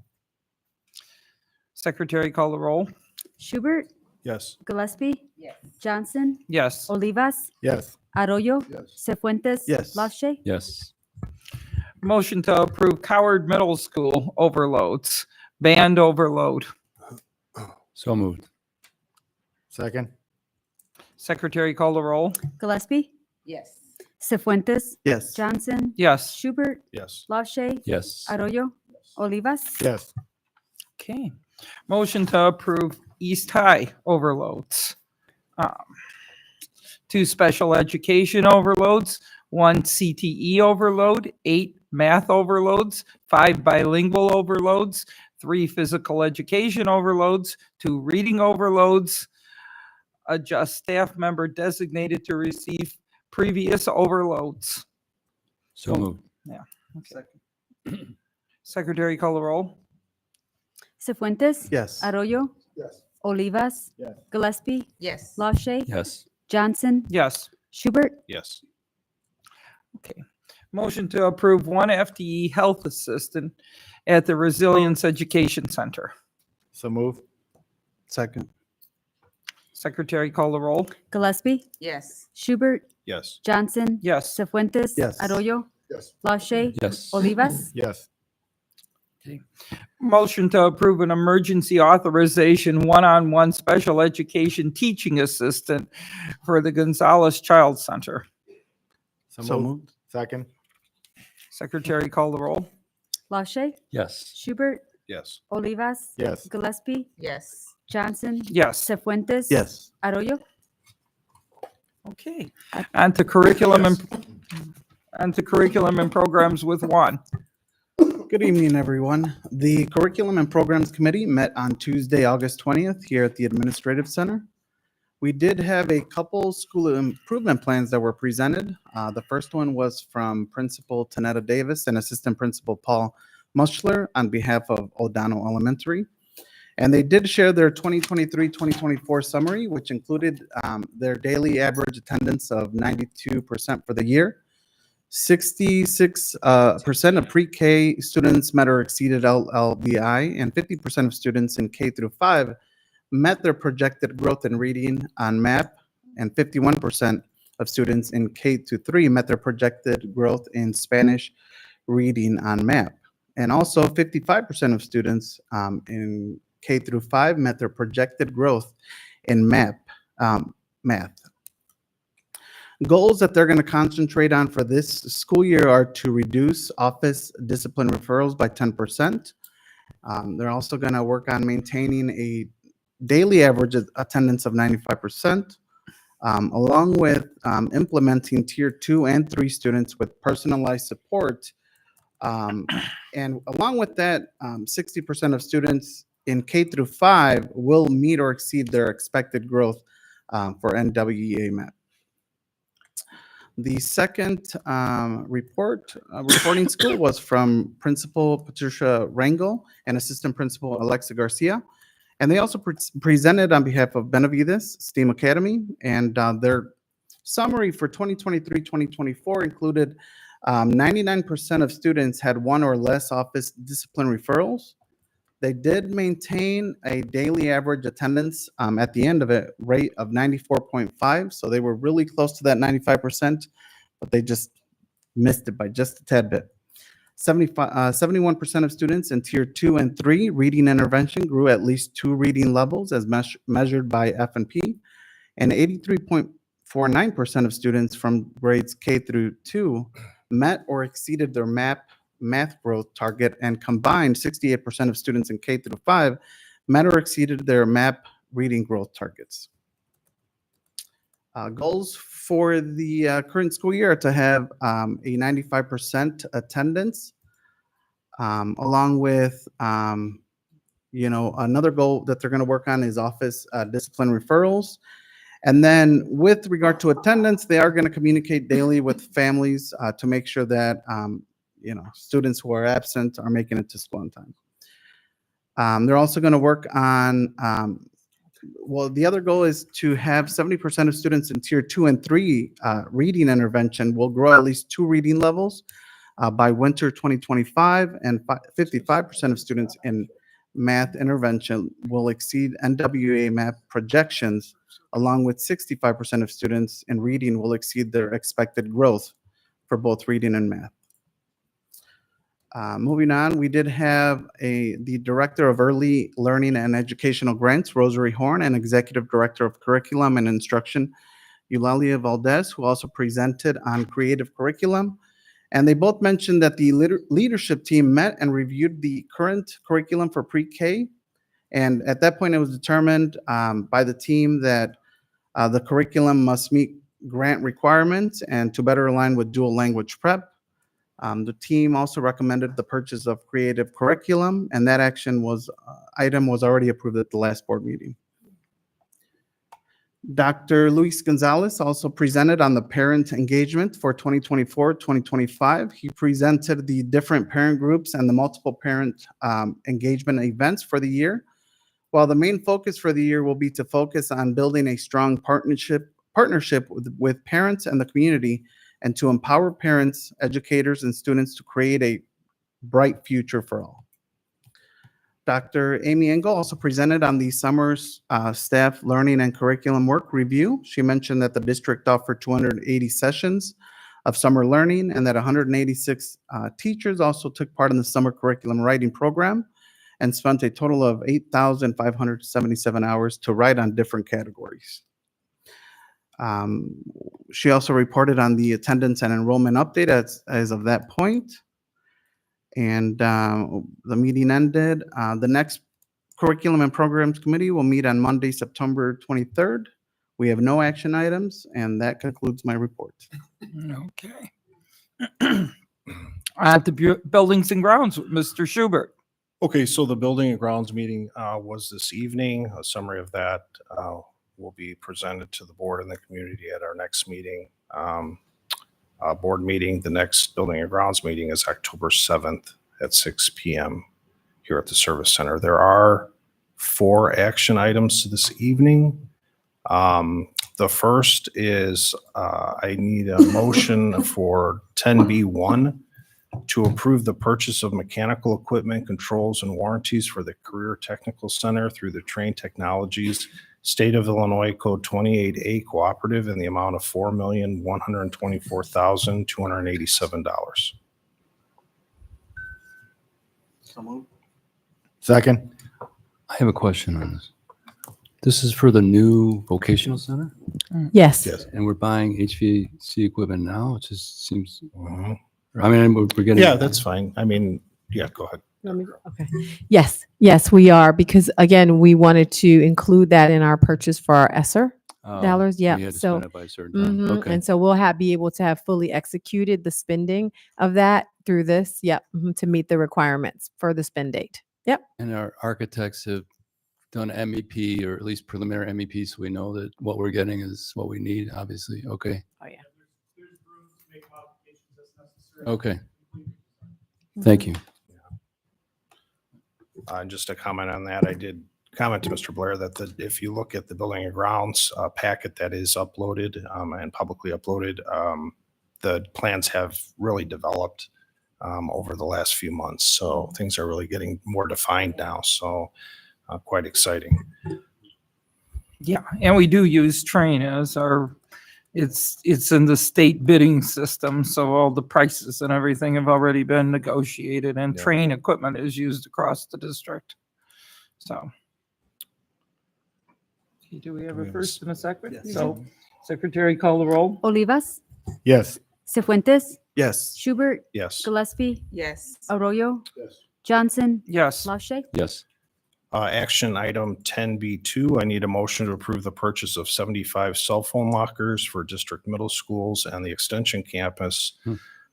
Secretary call the roll.
Schubert,
Yes.
Gillespie,
Yes.
Johnson,
Yes.
Olivas,
Yes.
Arroyo,
Yes.
Cefuentes,
Yes.
LaShay,
Yes.
Motion to approve Coward Middle School overloads, band overload.
So moved.
Second.
Secretary call the roll.
Gillespie,
Yes.
Cefuentes,
Yes.
Johnson,
Yes.
Schubert,
Yes.
LaShay,
Yes.
Arroyo, Olivas,
Yes.
Okay. Motion to approve East High overloads. 2 special education overloads, 1 CTE overload, 8 math overloads, 5 bilingual overloads, 3 physical education overloads, 2 reading overloads, adjust staff member designated to receive previous overloads.
So moved.
Secretary call the roll.
Cefuentes,
Yes.
Arroyo,
Yes.
Olivas,
Yes.
Gillespie,
Yes.
LaShay,
Yes.
Johnson,
Yes.
Schubert,
Yes.
Okay. Motion to approve 1 FTE health assistant at the Resilience Education Center.
So moved.
Second.
Secretary call the roll.
Gillespie,
Yes.
Schubert,
Yes.
Johnson,
Yes.
Cefuentes,
Yes.
Arroyo,
Yes.
LaShay,
Yes.
Olivas,
Yes.
Motion to approve an emergency authorization one-on-one special education teaching assistant for the Gonzalez Child Center.
So moved.
Second.
Secretary call the roll.
LaShay,
Yes.
Schubert,
Yes.
Olivas,
Yes.
Gillespie,
Yes.
Johnson,
Yes.
Cefuentes,
Yes.
Arroyo,
Okay. On to curriculum and On to curriculum and programs with Juan.
Good evening, everyone. The Curriculum and Programs Committee met on Tuesday, August 20th here at the Administrative Center. We did have a couple school improvement plans that were presented. The first one was from Principal Tanetta Davis and Assistant Principal Paul Muschler on behalf of O'Donnell Elementary. And they did share their 2023-2024 summary, which included their daily average attendance of 92% for the year. 66% of pre-K students met or exceeded LLBI, and 50% of students in K through 5 met their projected growth in reading on MAP, and 51% of students in K to 3 met their projected growth in Spanish reading on MAP. And also 55% of students in K through 5 met their projected growth in MAP, math. Goals that they're going to concentrate on for this school year are to reduce office discipline referrals by 10%. They're also going to work on maintaining a daily average attendance of 95%, along with implementing tier 2 and 3 students with personalized support. And along with that, 60% of students in K through 5 will meet or exceed their expected growth for NWEA MAP. The second reporting school was from Principal Patricia Rangel and Assistant Principal Alexa Garcia. And they also presented on behalf of Benavides STEAM Academy. And their summary for 2023-2024 included 99% of students had one or less office discipline referrals. They did maintain a daily average attendance at the end of it rate of 94.5. So they were really close to that 95%, but they just missed it by just a tad bit. 71% of students in tier 2 and 3 reading intervention grew at least 2 reading levels as measured by F&P, and 83.49% of students from grades K through 2 met or exceeded their math growth target, and combined 68% of students in K through 5 met or exceeded their MAP reading growth targets. Goals for the current school year are to have a 95% attendance, along with, another goal that they're going to work on is office discipline referrals. And then with regard to attendance, they are going to communicate daily with families to make sure that students who are absent are making it to school on time. They're also going to work on, the other goal is to have 70% of students in tier 2 and 3 reading intervention will grow at least 2 reading levels by winter 2025, and 55% of students in math intervention will exceed NWA MAP projections, along with 65% of students in reading will exceed their expected growth for both reading and math. Moving on, we did have the Director of Early Learning and Educational Grants, Rosary Horn, and Executive Director of Curriculum and Instruction, Eulalia Valdez, who also presented on creative curriculum. And they both mentioned that the leadership team met and reviewed the current curriculum for pre-K. And at that point, it was determined by the team that the curriculum must meet grant requirements and to better align with dual language prep. The team also recommended the purchase of creative curriculum, and that item was already approved at the last board meeting. Dr. Luis Gonzalez also presented on the parent engagement for 2024-2025. He presented the different parent groups and the multiple parent engagement events for the year. While the main focus for the year will be to focus on building a strong partnership with parents and the community, and to empower parents, educators, and students to create a bright future for all. Dr. Amy Engel also presented on the summer staff learning and curriculum work review. She mentioned that the district offered 280 sessions of summer learning, and that 186 teachers also took part in the summer curriculum writing program and spent a total of 8,577 hours to write on different categories. She also reported on the attendance and enrollment update as of that point. And the meeting ended. The next Curriculum and Programs Committee will meet on Monday, September 23rd. We have no action items, and that concludes my report.
Okay. At the Buildings and Grounds with Mr. Schubert.
Okay, so the Building and Grounds meeting was this evening. A summary of that will be presented to the board and the community at our next meeting. Board meeting, the next Building and Grounds meeting is October 7th at 6 p.m. here at the Service Center. There are 4 action items this evening. The first is I need a motion for 10B1 to approve the purchase of mechanical equipment, controls, and warranties for the Career Technical Center through the Train Technologies State of Illinois Code 28A Cooperative in the amount of $4,124,287.
Second.
I have a question on this. This is for the new vocational center,
Yes.
Yes.
and we're buying HVAC equipment now. It just seems,
Mhm.
I mean, we're getting.
Yeah, that's fine. I mean, yeah, go ahead.
Okay. Yes, we are, because again, we wanted to include that in our purchase for our ESSER dollars.
We
Yeah.
had to
So,
spend it by a certain time.
mhm,
Okay.
and so we'll be able to have fully executed the spending of that through this. Yep. To meet the requirements for the spend date. Yep.
And our architects have done MEP or at least preliminary MEP, so we know that what we're getting is what we need, obviously. Okay.
Oh, yeah.
Okay. Thank you.
Just a comment on that, I did comment to Mr. Blair that if you look at the Building and Grounds packet that is uploaded and publicly uploaded, the plans have really developed over the last few months. So things are really getting more defined now. So quite exciting.
Yeah, and we do use Train as our, it's in the state bidding system, so all the prices and everything have already been negotiated, and
Yeah.
Train equipment is used across the district. So. Okay, do we have a first and a second?
Yes.
So, Secretary, call the roll.
Olivas,
Yes.
Cifuentes,
Yes.
Schubert,
Yes.
Gillespie,
Yes.
Arroyo, Johnson,
Yes.
LaShay.
Yes.
Action item 10B2, I need a motion to approve the purchase of 75 cell phone lockers for district middle schools and the extension campus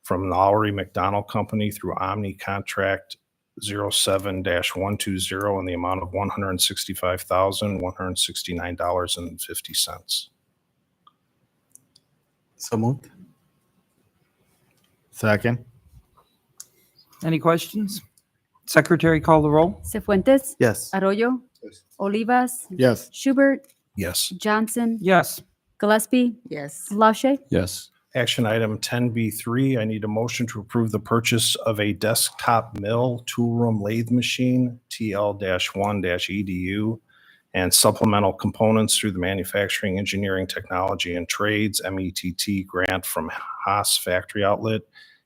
from Lowry McDonald Company through Omni Contract 07-120 in the amount of $165,169.50.
So moved.
Second.
Any questions? Secretary, call the roll.
Cifuentes,
Yes.
Arroyo, Olivas,
Yes.
Schubert,
Yes.
Johnson,
Yes.
Gillespie,
Yes.
LaShay.
Yes.
Action item 10B3, I need a motion to approve the purchase of a desktop mill tool-room lathe machine, TL-1-EDU, and supplemental components through the Manufacturing, Engineering, Technology, and Trades, METT grant from Haas Factory Outlet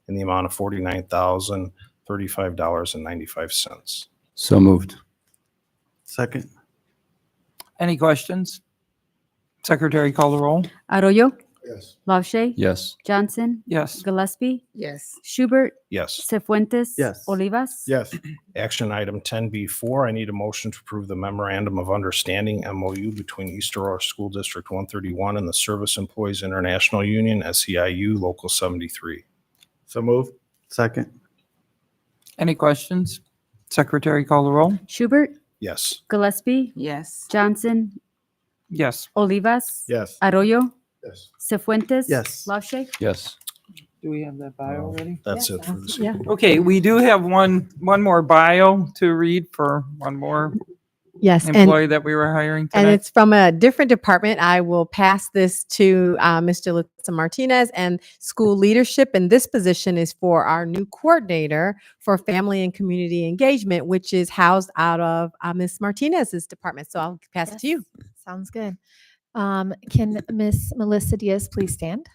in the amount of $49,035.95.
So moved.
Second.
Any questions? Secretary, call the roll.
Arroyo,
Yes.
LaShay,
Yes.
Johnson,
Yes.
Gillespie,
Yes.
Schubert,
Yes.
Cifuentes,
Yes.
Olivas.
Yes.
Action item 10B4, I need a motion to approve the memorandum of understanding MOU between East Aurora School District 131 and the Service Employees International Union, SEIU Local 73.
So move.
Second.
Any questions? Secretary, call the roll.
Schubert,
Yes.
Gillespie,
Yes.
Johnson,
Yes.
Olivas,
Yes.
Arroyo,
Yes.
Cifuentes.
Yes.
LaShay.
Yes.
Do we have that bio already?
That's it for this
Yeah.
evening.
Okay, we do have one more bio to read for one more
Yes. And
employee that we were hiring
And
today.
it's from a different department. I will pass this to Mr. Litza Martinez and school leadership. And this position is for our new coordinator for family and community engagement, which is housed out of Ms. Martinez's department. So I'll pass it to you.
Sounds good. Can Miss Melissa Diaz please stand?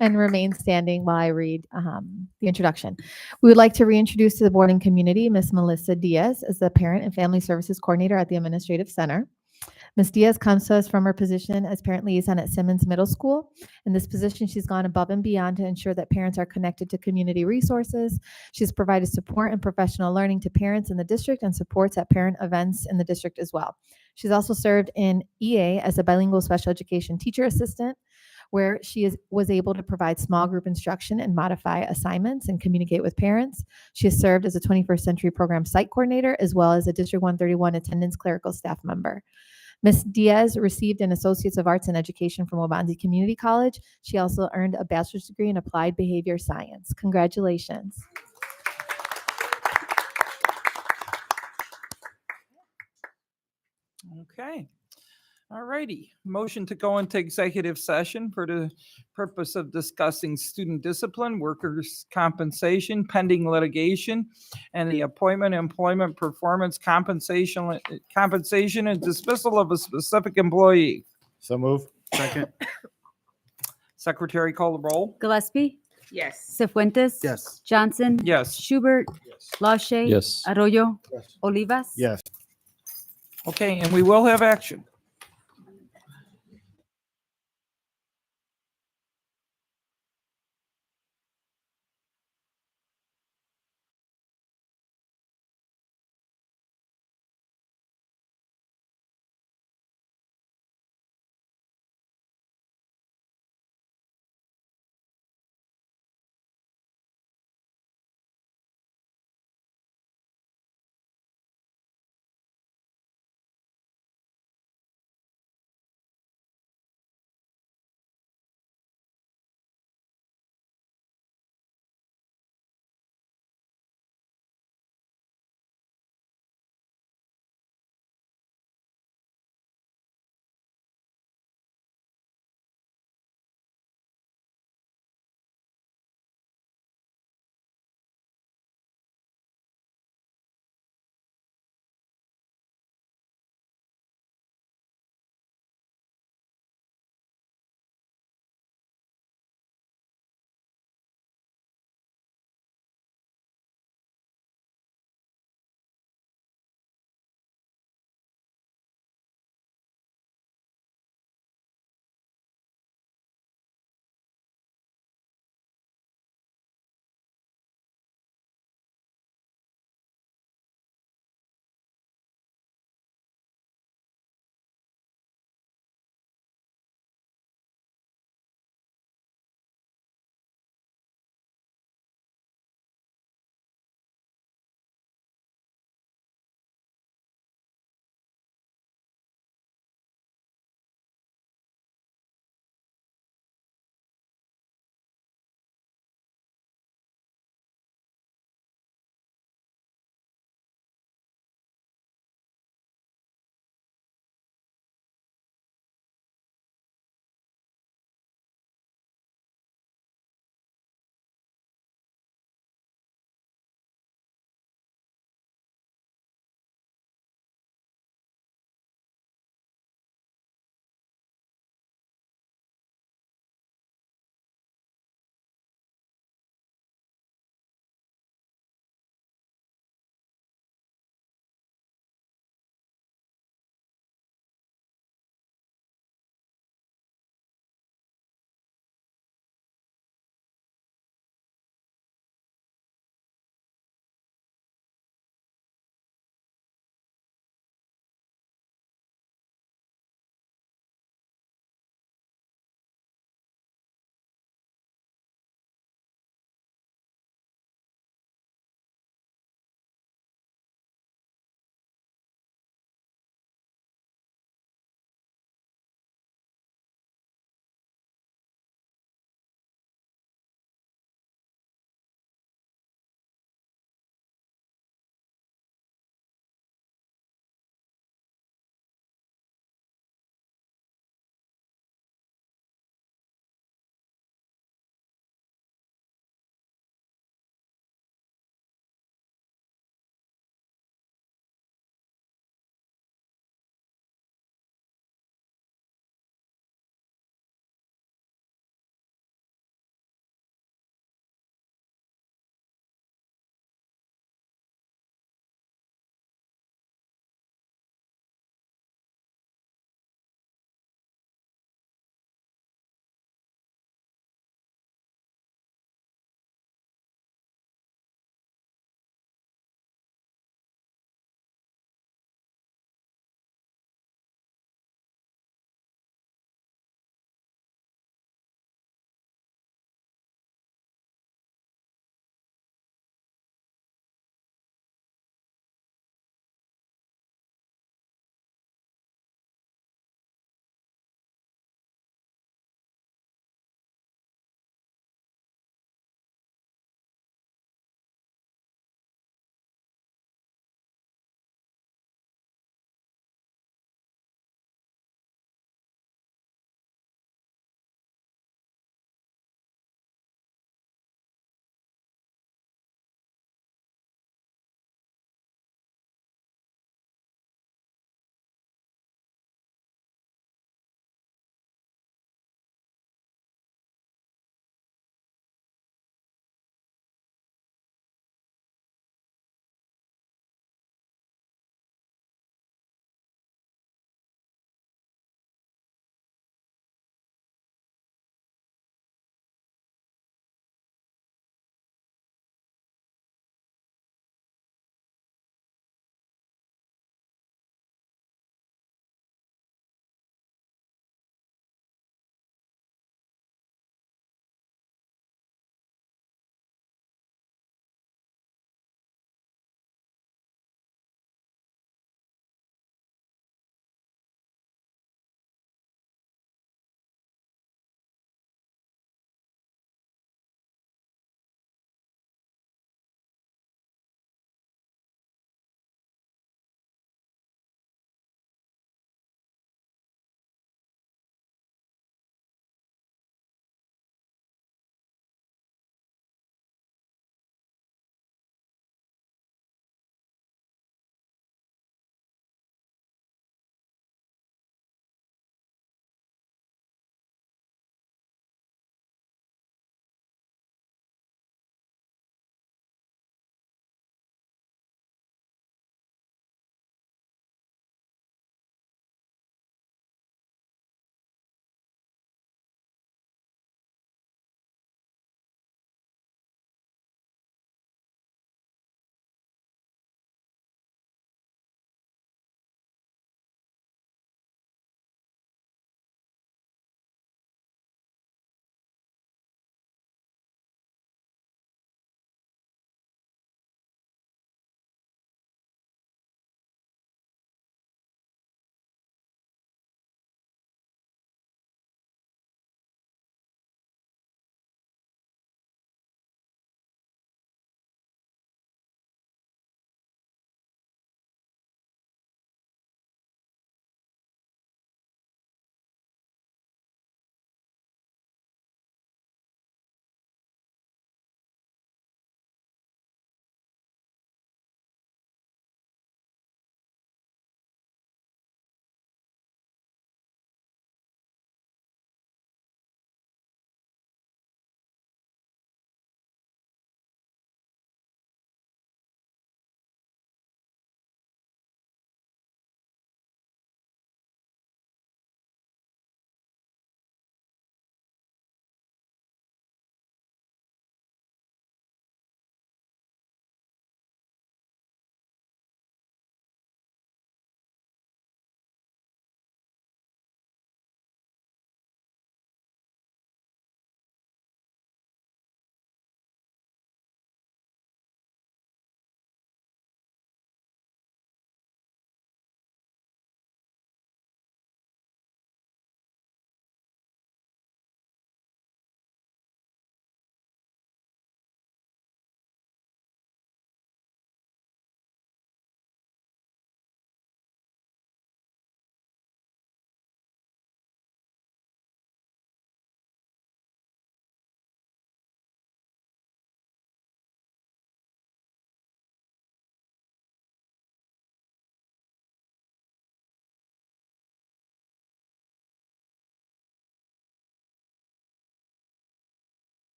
And remain standing while I read the introduction. We would like to reintroduce to the board and community Miss Melissa Diaz as the Parent and Family Services Coordinator at the Administrative Center. Ms. Diaz comes to us from her position as parent liaison at Simmons Middle School. In this position, she's gone above and beyond to ensure that parents are connected to community resources. She's provided support and professional learning to parents in the district and supports at parent events in the district as well. She's also served in EA as a bilingual special education teacher assistant, where was able to provide small group instruction and modify assignments and communicate with parents. She has served as a 21st Century Program site coordinator, as well as a District 131 attendance clerical staff member. Ms. Diaz received an Associates of Arts in Education from Wabanzi Community College. She also earned a bachelor's degree in applied behavior science. Congratulations.
Okay. All righty. Motion to go into executive session for the purpose of discussing student discipline, workers' compensation, pending litigation, and the appointment, employment, performance, compensation, and dismissal of a specific employee.
So move.
Second.
Secretary call the roll.
Gillespie,
Yes.
Cefuentes.
Yes.
Johnson.
Yes.
Schubert. LaShay.
Yes.
Arroyo.
Yes.
Olivas.
Yes.
Okay, and we will have action.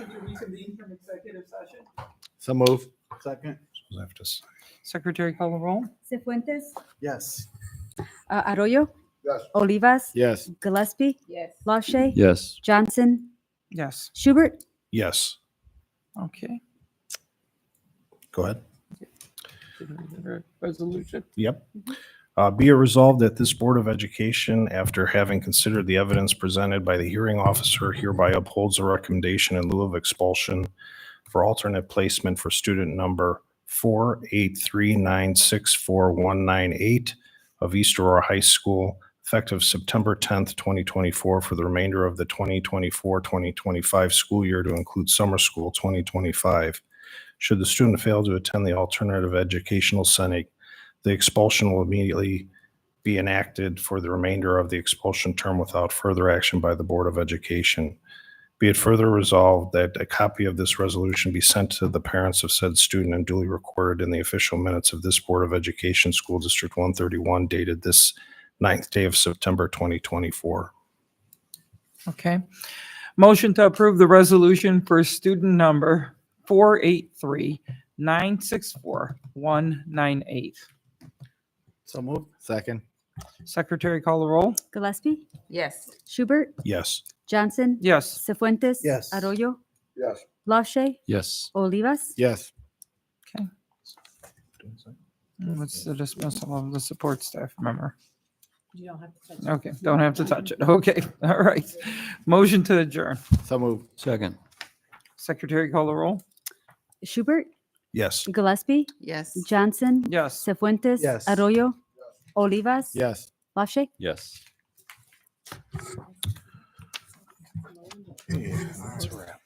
motion to reconvene from executive session.
So move. Second.
I have to s-
Secretary call the roll.
Cifuentes,
Yes.
Arroyo,
Yes.
Olivas,
Yes.
Gillespie,
Yes.
LaShay,
Yes.
Johnson,
Yes.
Schubert.
Yes,
Okay.
go ahead.
Resolution.
Yep. Be it resolved that this Board of Education, after having considered the evidence presented by the hearing officer, hereby upholds the recommendation in lieu of expulsion for alternate placement for student number 483964198 of East Aurora High School, effective September 10th, 2024, for the remainder of the 2024-2025 school year to include summer school 2025. Should the student fail to attend the alternative educational setting, the expulsion will immediately be enacted for the remainder of the expulsion term without further action by the Board of Education. Be it further resolved that a copy of this resolution be sent to the parents of said student and duly recorded in the official minutes of this Board of Education, School District 131, dated this 9th day of September 2024.
Okay. Motion to approve the resolution for student number 483964198.
So move. Second.
Secretary call the roll.
Gillespie,
Yes.
Schubert,
Yes.
Johnson,
Yes.
Cifuentes,
Yes.
Arroyo,
Yes.
LaShay,
Yes.
Olivas.
Yes.
What's the dismissal of the support staff member?
You don't have to touch it.
Okay, don't have to touch it. Okay, all right. Motion to adjourn.
So move.
Second.
Secretary call the roll.
Schubert,
Yes.
Gillespie,
Yes.
Johnson,
Yes.
Cifuentes,
Yes.
Arroyo, Olivas.
Yes.
LaShay.
Yes.
Okay, that's a wrap.